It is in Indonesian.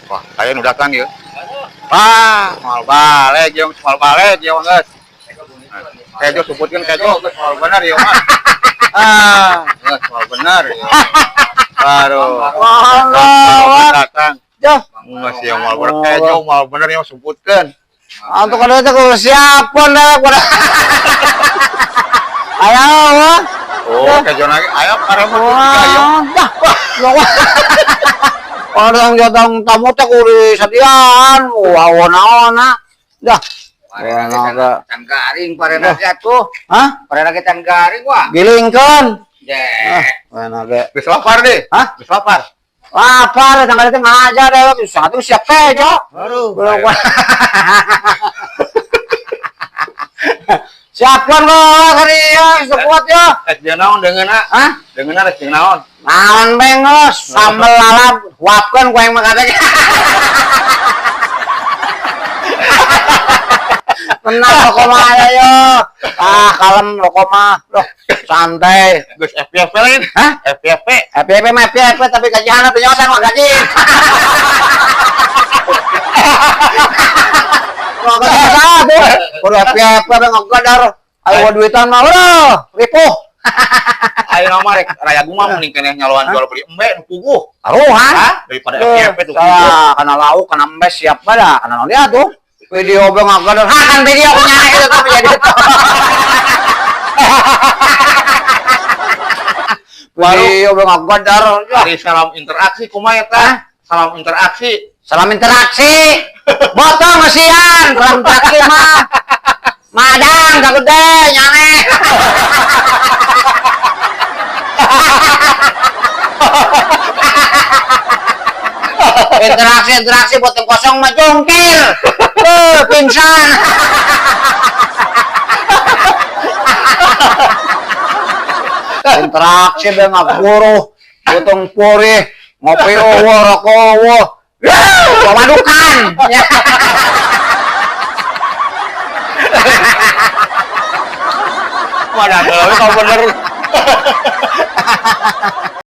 Wah, saya nu datang ya. Mal balik ya, mal balik ya, geus. Kejo sebutkeun kejo, geus mal bener ya, Mas. Geus mal bener ya. Aduh. Datang. Jah, Masih yang mal bener kejo, mal bener ya sebutkeun. untuk kada teh ku siapon dah kuda. Ayo, wah. Oh, kejo lagi. Ayo karep ya. Dah. Orang jatang tamu teh kudu sadian. Wah, naon dah. Can garing parena atuh. Hah? Parena ge can garing wah. Gilingkeun. Jeh. Mana ge? Geus lapar deh. Hah? Geus lapar. Lapar tanggal teh ngajar deh. Satu siap kejo. Aduh. Siapkan lo serius sekuat ya. Dia naon deungeuna? Hah? Deungeuna rek naon? Naon bengos sambel lalap wapkeun ku yang makatanya. Tenang rokok mah ayo. Kalem rokok mah. Loh, santai. Geus FPP lain. Hah? FPP. FPP mah FPP tapi gajian teh nyosan mah gaji. Mau gaji satu. Kudu FPP teh ngagadar. Ayo duitan mah urang. Ripuh. Ayo nama rek raya guma mending keneh nyaloan jual beli embe nu puguh. Taruhan. Daripada FPP tuh. Saya kana lauk kana embes siap pada kana naon dia tuh. Video bang ngagadar. Kan video punya itu tapi jadi itu. Video bang ngagadar. Hari salam interaksi kumaha eta? Salam interaksi. Salam interaksi. Botong mesian, salam interaksi mah. Madang kagede nyane. Interaksi botong kosong mah jongkir. Pingsan. Interaksi be ngaguru, botong pori, ngopi owo, rokok owo. Pemadukan. Wadah, kalau bener